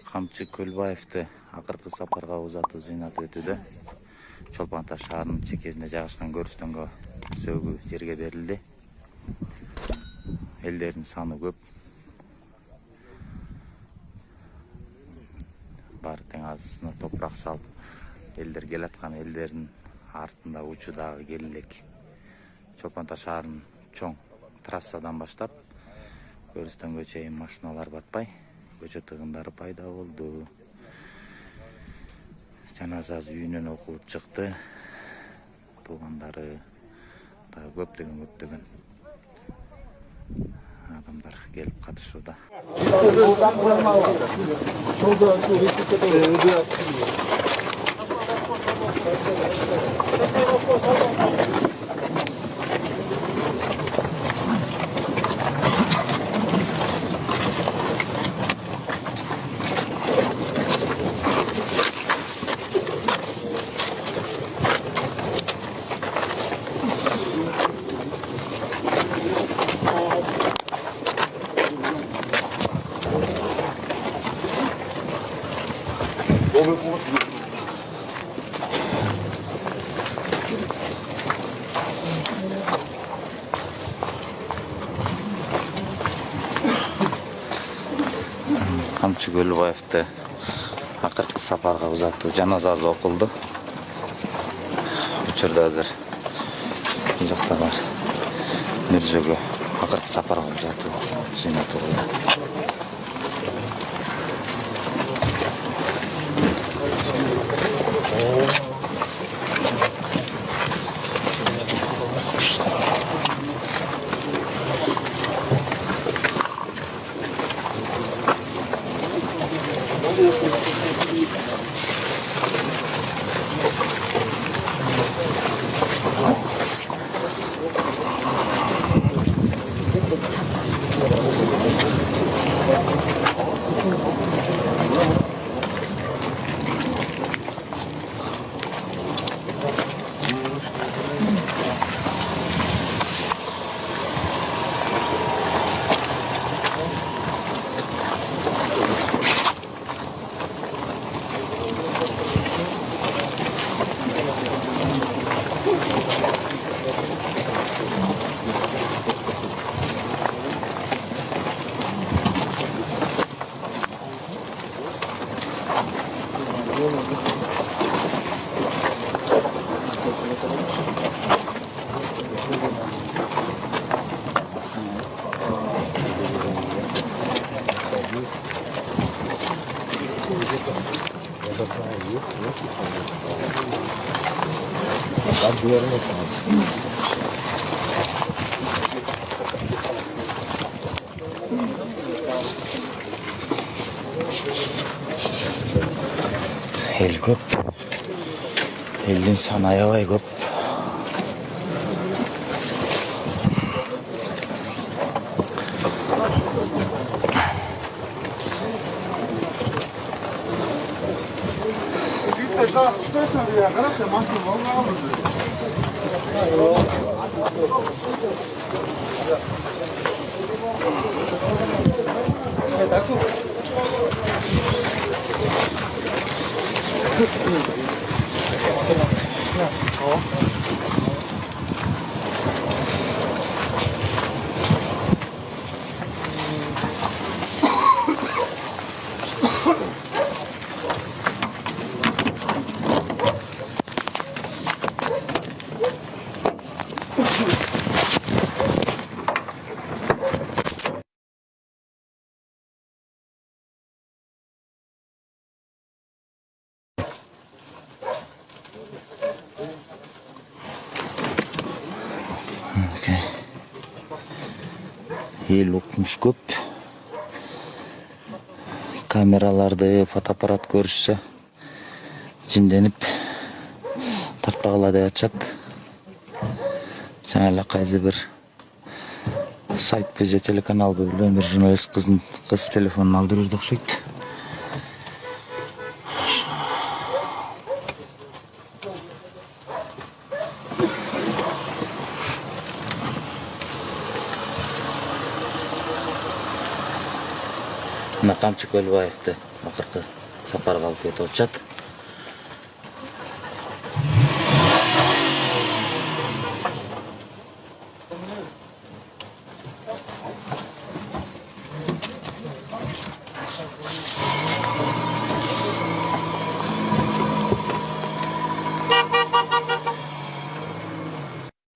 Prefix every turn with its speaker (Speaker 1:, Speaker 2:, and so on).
Speaker 1: Камчы Көлбаевди акыркы сапарга узатуу зыйнат өтүүдө. Чолпон Ата шаарынын чекесинде жайгашкан көрүстөнгө сөөгү жерге берилди. Элдердин саны көп. Баары тең азысына топурак салып, элдер келаткан элдердин артында учу дагы кел элек. Чолпон Ата шаарынын чоң трассадан баштап көрүстөнгө чейин машиналар батпай, көчө тыгындары пайда болду. Жаназасы үйүнөн окулуп чыкты. Туугандары дагы көптөгөн адамдар келип катышууда. Камчы Көлбаевди акыркы сапарга узатуу жаназасы окулду. Учурда азыр бул жакта бар мүрзөгө акыркы сапарга узатуу зыйнат болду. Эл көп. Элдин саны аябай көп. Эл укмуш көп. Камераларды, фотоаппарат көрүшсө жинденип тартпагыла деп атышат. Жаңа эле кайсы бир сайтпы же телеканалбы билбейм, бир журналист кыз телефонун алып жүрдү окшойт. Камчы Көлбаевди акыркы сапарга алып кетип атышат.